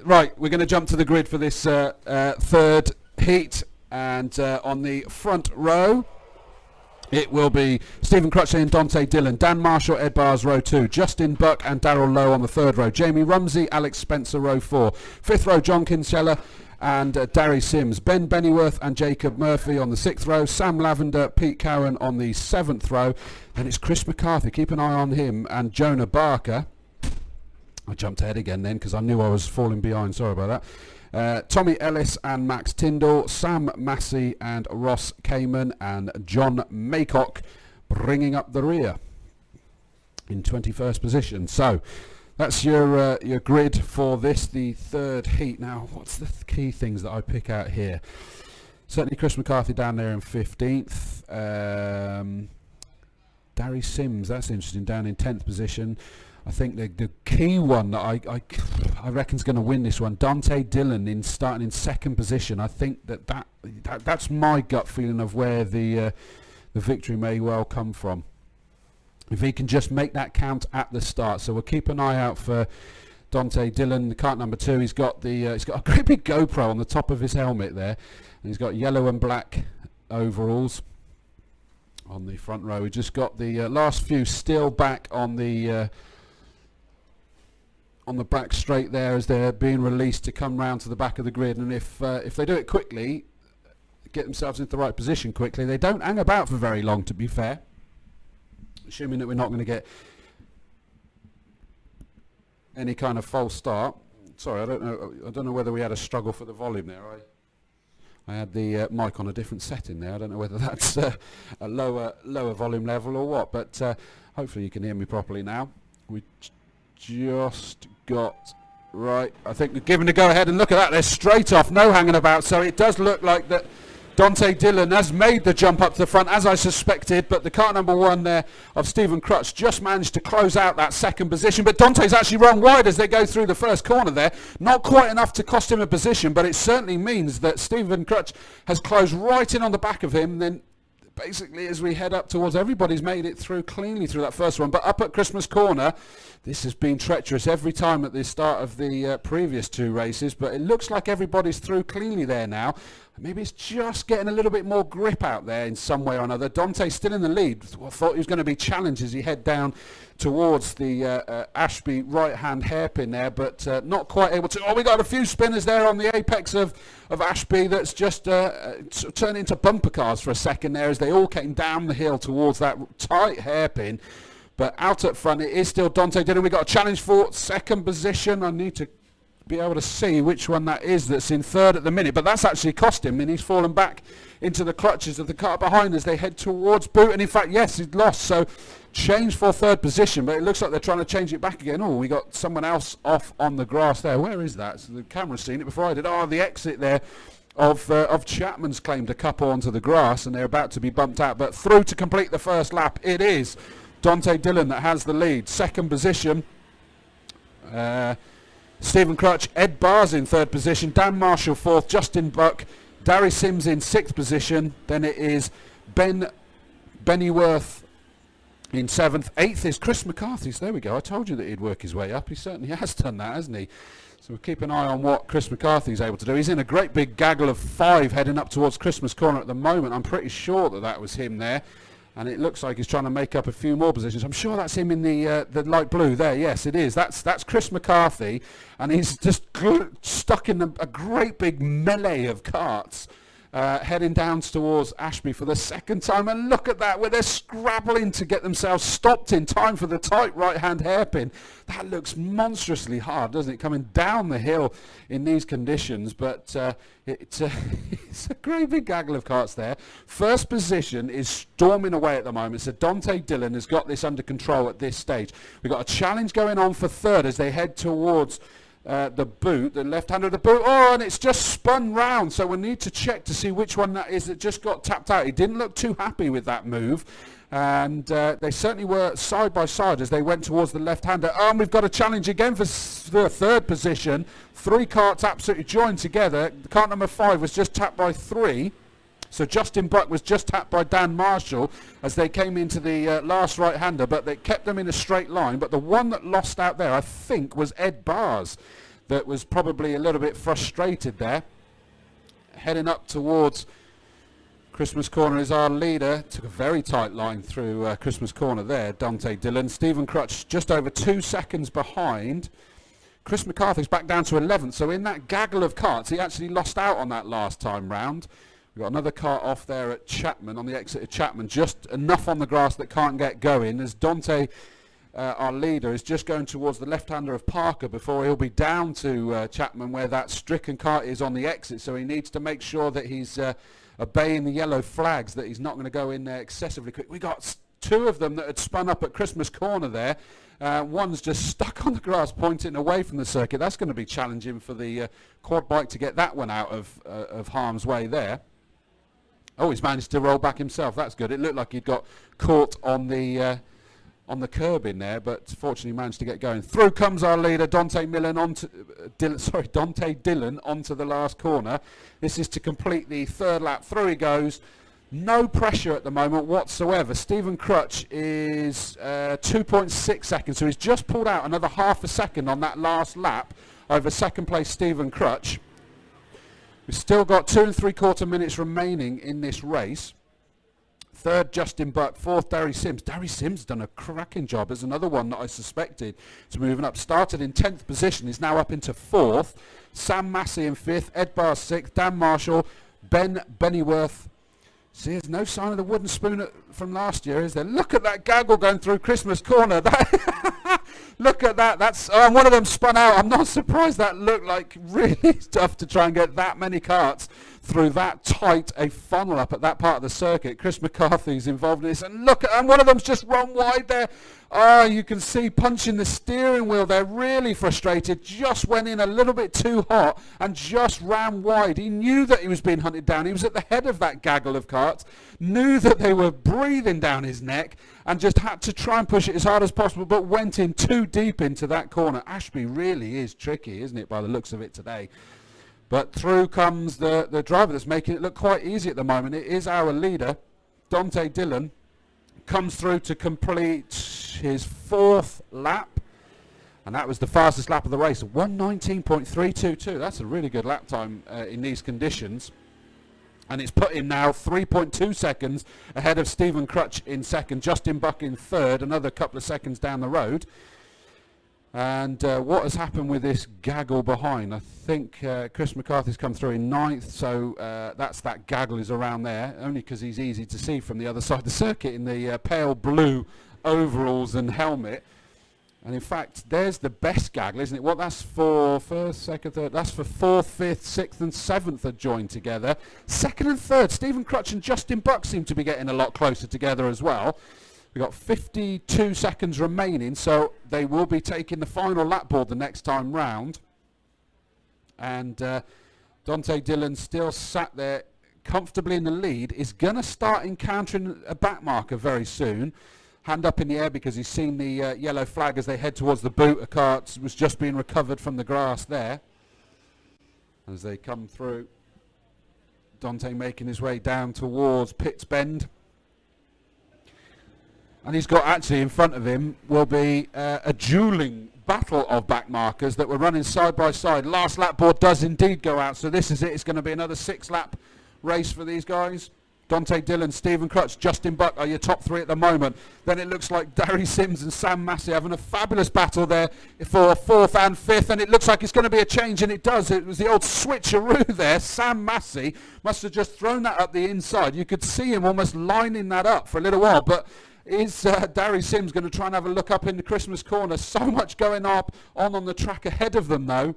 Right, we're going to jump to the grid for this third heat, and on the front row it will be Stephen Crutchley and Dante Dillon, Dan Marshall, Ed Bars, row 2, Justin Buck and Darryl Lowe on the third row, Jamie Rumsey, Alex Spencer, row 4, fifth row John Kinsella and Darry Sims, Ben Bennyworth and Jacob Murphy on the 6th row, Sam Lavender, Pete Cowan on the 7th row, and it's Chris McCarthy, keep an eye on him, and Jonah Barker. I jumped ahead again then because I knew I was falling behind, sorry about that. Tommy Ellis and Max Tyndall, Sam Massey and Ross Kamen, and John Maycock bringing up the rear in 21st position. So that's your grid for this, the third heat. Now, what's the key things that I pick out here? Certainly Chris McCarthy down there in 15th. Darry Sims, that's interesting, down in 10th position. I think the key one that I reckon is going to win this one, Dante Dillon starting in 2nd position. I think that's my gut feeling of where the victory may well come from. If he can just make that count at the start, so we'll keep an eye out for Dante Dillon. The kart number 2, he's got a great big GoPro on the top of his helmet there, and he's got yellow and black overalls on the front row. We just got the last few still back on the back straight there as they're being released to come round to the back of the grid, and if they do it quickly, get themselves into the right position quickly, they don't hang about for very long, to be fair, assuming that we're not going to get any kind of false start. Sorry, I don't know whether we had a struggle for the volume there. I had the mic on a different setting there. I don't know whether that's a lower volume level or what, but hopefully you can hear me properly now. We just got right, I think we're given the go ahead, and look at that, they're straight off, no hanging about, so it does look like that Dante Dillon has made the jump up to the front as I suspected, but the car number 1 there of Stephen Crutch just managed to close out that 2nd position, but Dante's actually run wide as they go through the first corner there, not quite enough to cost him a position, but it certainly means that Stephen Crutch has closed right in on the back of him. Then basically as we head up towards, everybody's made it through cleanly through that first one, but up at Christmas Corner this has been treacherous every time at the start of the previous 2 races, but it looks like everybody's through cleanly there now. Maybe it's just getting a little bit more grip out there in some way or another. Dante's still in the lead. I thought he was going to be challenged as he head down towards the Ashby right-hand hairpin there, but not quite able to. Oh, we got a few spinners there on the apex of Ashby that's just turned into bumper cars for a second there as they all came down the hill towards that tight hairpin. But out at front, it is still Dante Dillon. We got a challenge for 2nd position. I need to be able to see which one that is that's in 3rd at the minute, but that's actually cost him, and he's fallen back into the clutches of the car behind as they head towards boot, and in fact, yes, he's lost, so change for 3rd position, but it looks like they're trying to change it back again. Oh, we got someone else off on the grass there. Where is that? So the camera's seen it before I did. Oh, the exit there of Chapman's claimed a couple onto the grass, and they're about to be bumped out, but through to complete the first lap, it is Dante Dillon that has the lead. 2nd position, Stephen Crutch, Ed Bars in 3rd position, Dan Marshall 4th, Justin Buck, Darry Sims in 6th position, then it is Ben Bennyworth in 7th, 8th is Chris McCarthy. So there we go, I told you that he'd work his way up, he certainly has done that, hasn't he? So we'll keep an eye on what Chris McCarthy's able to do. He's in a great big gaggle of 5 heading up towards Christmas Corner at the moment. I'm pretty sure that was him there. And it looks like he's trying to make up a few more positions. I'm sure that's him in the light blue there. Yes, it is. That's Chris McCarthy, and he's just stuck in a great big melee of karts heading down towards Ashby for the 2nd time. And look at that, where they're scrabbling to get themselves stopped in time for the tight right-hand hairpin. That looks monstrously hard, doesn't it, coming down the hill in these conditions? But it's a great big gaggle of karts there. 1st position is storming away at the moment, so Dante Dillon has got this under control at this stage. We've got a challenge going on for 3rd as they head towards the boot, the left hand of the boot. Oh, and it's just spun round, so we need to check to see which one that is that just got tapped out. He didn't look too happy with that move, and they certainly were side by side as they went towards the left-hander. And we've got a challenge again for the 3rd position. 3 karts absolutely joined together. Kart number 5 was just tapped by 3. So Justin Buck was just tapped by Dan Marshall as they came into the last right-hander, but they kept them in a straight line. But the one that lost out there, I think, was Ed Bars. that was probably a little bit frustrated there. Heading up towards Christmas Corner is our leader. Took a very tight line through Christmas Corner there, Dante Dillon. Stephen Crutch just over 2 seconds behind. Chris McCarthy's back down to 11th, so in that gaggle of karts, he actually lost out on that last time round. We've got another kart off there at Chapman, on the exit of Chapman, just enough on the grass that can't get going, as Dante, our leader, is just going towards the left-hander of Parker before he'll be down to Chapman, where that stricken kart is on the exit, so he needs to make sure that he's obeying the yellow flags, that he's not going to go in there excessively quick. We got 2 of them that had spun up at Christmas Corner there. One's just stuck on the grass pointing away from the circuit. That's going to be challenging for the quad bike to get that one out of harm's way there. Oh, he's managed to roll back himself. That's good. It looked like he'd got caught on the curb in there, but fortunately managed to get going. Through comes our leader, Dante Dillon onto the last corner. This is to complete the 3rd lap. Through he goes. No pressure at the moment whatsoever. Stephen Crutch is 2.6 seconds, so he's just pulled out another half a second on that last lap over second place Stephen Crutch. We've still got 2 3/4 minutes remaining in this race. 3rd, Justin Buck. 4th, Darry Sims. Darry Sims done a cracking job. There's another one that I suspected is moving up. Started in 10th position, is now up into 4th. Sam Massey in 5th, Ed Barr 6th, Dan Marshall, Ben Bennyworth. See, there's no sign of the wooden spoon from last year, is there? Look at that gaggle going through Christmas Corner. Look at that. That's one of them spun out. I'm not surprised. That looked like really tough to try and get that many karts through that tight a funnel up at that part of the circuit. Chris McCarthy's involved in this, and look, and one of them's just run wide there. Oh, you can see punching the steering wheel there, really frustrated, just went in a little bit too hot and just ran wide. He knew that he was being hunted down. He was at the head of that gaggle of karts, knew that they were breathing down his neck, and just had to try and push it as hard as possible, but went in too deep into that corner. Ashby really is tricky, isn't it, by the looks of it today? But through comes the driver that's making it look quite easy at the moment. It is our leader, Dante Dillon, comes through to complete his 4th lap, and that was the fastest lap of the race, 1:19.322. That's a really good lap time in these conditions, and it's put him now 3.2 seconds ahead of Stephen Crutch in 2nd, Justin Buck in 3rd, another couple of seconds down the road. And what has happened with this gaggle behind? I think Chris McCarthy's come through in 9th, so that gaggle is around there, only because he's easy to see from the other side of the circuit in the pale blue overalls and helmet. And in fact, there's the best gaggle, isn't it? What, that's for 1st, 2nd, 3rd, that's for 4th, 5th, 6th and 7th are joined together. 2nd and 3rd, Stephen Crutch and Justin Buck seem to be getting a lot closer together as well. We've got 52 seconds remaining, so they will be taking the final lap board the next time round. And Dante Dillon still sat there comfortably in the lead, is going to start encountering a back marker very soon. Hand up in the air because he's seen the yellow flag as they head towards the boot. A cart was just being recovered from the grass there. As they come through, Dante making his way down towards Pitts Bend. And he's got, actually in front of him will be a dueling battle of back markers that were running side by side. Last lap board does indeed go out, so this is it. It's going to be another 6-lap race for these guys. Dante Dillon, Stephen Crutch, Justin Buck are your top 3 at the moment. Then it looks like Darry Sims and Sam Massey having a fabulous battle there for 4th and 5th, and it looks like it's going to be a change, and it does. It was the old switcheroo there. Sam Massey must have just thrown that up the inside. You could see him almost lining that up for a little while, but is Darry Sims going to try and have a look up in the Christmas Corner? So much going up on the track ahead of them, though.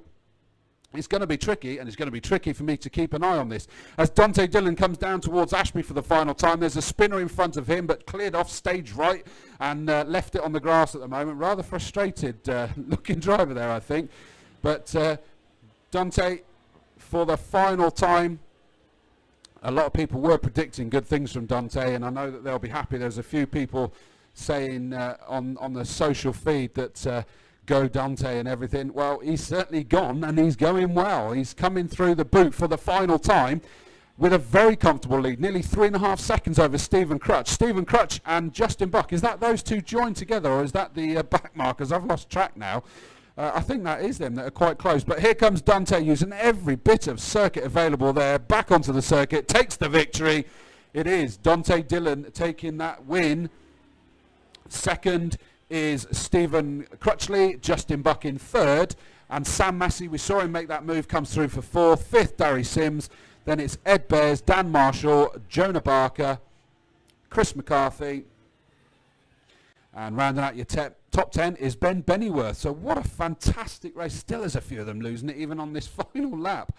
It's going to be tricky, and it's going to be tricky for me to keep an eye on this. As Dante Dillon comes down towards Ashby for the final time, there's a spinner in front of him, but cleared off stage right and left it on the grass at the moment. Rather frustrated looking driver there, I think. But Dante, for the final time, a lot of people were predicting good things from Dante, and I know that they'll be happy. There's a few people saying on the social feed that go Dante and everything. Well, he's certainly gone, and he's going well. He's coming through the boot for the final time with a very comfortable lead, nearly 3.5 seconds over Stephen Crutch. Stephen Crutch and Justin Buck, is that those two joined together, or is that the back markers? I've lost track now. I think that is them that are quite close. But here comes Dante using every bit of circuit available there. Back onto the circuit, takes the victory. It is Dante Dillon taking that win. Second is Stephen Crutchley, Justin Buck in third. And Sam Massey, we saw him make that move, comes through for fourth. Fifth, Darry Sims. Then it's Ed Bears, Dan Marshall, Jonah Barker, Chris McCarthy. And rounding out your top 10 is Ben Bennyworth. So what a fantastic race. Still there's a few of them losing it, even on this final lap.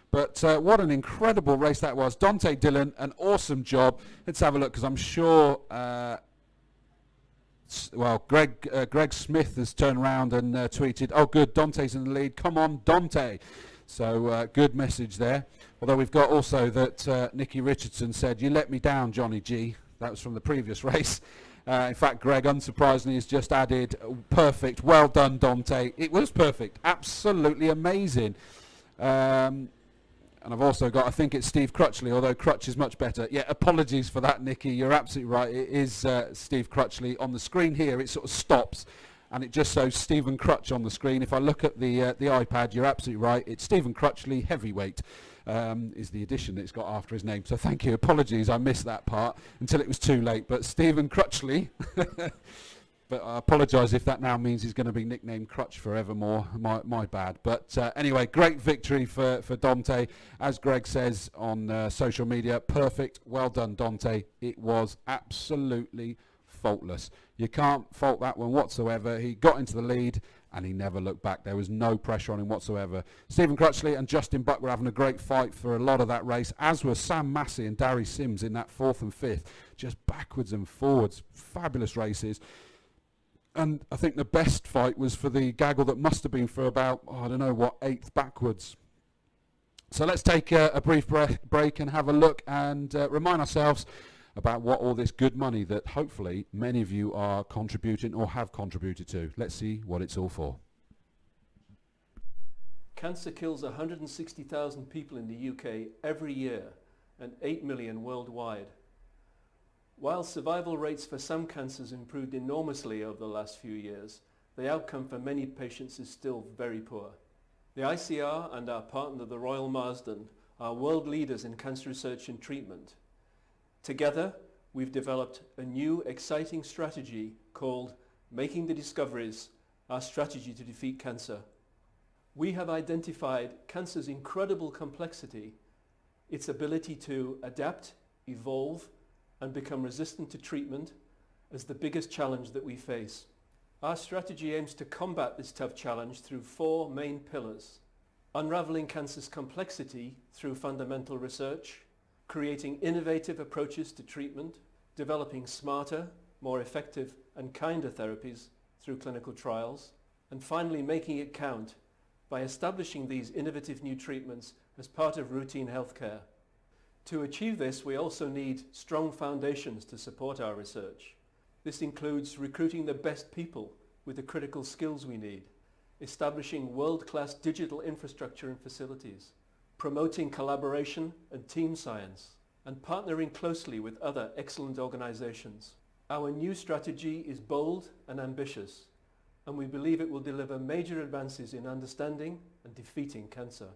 But what an incredible race that was. Dante Dillon, an awesome job. Let's have a look, because I'm sure, Greg Smith has turned around and tweeted, oh good, Dante's in the lead. Come on, Dante. So good message there. Although we've got also that Nicky Richardson said, you let me down, Johnny G. That was from the previous race. In fact, Greg, unsurprisingly, has just added, perfect, well done, Dante. It was perfect, absolutely amazing. And I've also got, I think it's Steve Crutchley, although Crutch is much better. Yeah, apologies for that, Nicky. You're absolutely right. It is Steve Crutchley. On the screen here, it sort of stops, and it just shows Stephen Crutch on the screen. If I look at the iPad, you're absolutely right. It's Stephen Crutchley, heavyweight. Is the addition that it's got after his name. So thank you. Apologies, I missed that part until it was too late. But Stephen Crutchley, but I apologise if that now means he's going to be nicknamed Crutch forevermore. My bad. But anyway, great victory for Dante. As Greg says on social media, perfect. Well done, Dante. It was absolutely faultless. You can't fault that one whatsoever. He got into the lead and he never looked back. There was no pressure on him whatsoever. Stephen Crutchley and Justin Buck were having a great fight for a lot of that race, as were Sam Massey and Darry Sims in that fourth and fifth. Just backwards and forwards. Fabulous races. And I think the best fight was for the gaggle that must have been for about, I don't know what, eighth backwards. So let's take a brief break and have a look and remind ourselves about what all this good money that hopefully many of you are contributing or have contributed to. Let's see what it's all for. Cancer kills 160,000 people in the UK every year and 8 million worldwide. While survival rates for some cancers improved enormously over the last few years, the outcome for many patients is still very poor. The ICR and our partner, the Royal Marsden, are world leaders in cancer research and treatment. Together, we've developed a new, exciting strategy called Making the Discoveries, our strategy to defeat cancer. We have identified cancer's incredible complexity, its ability to adapt, evolve, and become resistant to treatment as the biggest challenge that we face. Our strategy aims to combat this tough challenge through four main pillars: unraveling cancer's complexity through fundamental research, creating innovative approaches to treatment, developing smarter, more effective and kinder therapies through clinical trials, and finally making it count by establishing these innovative new treatments as part of routine healthcare. To achieve this, we also need strong foundations to support our research. This includes recruiting the best people with the critical skills we need, establishing world-class digital infrastructure and facilities, promoting collaboration and team science, and partnering closely with other excellent organizations. Our new strategy is bold and ambitious, and we believe it will deliver major advances in understanding and defeating cancer.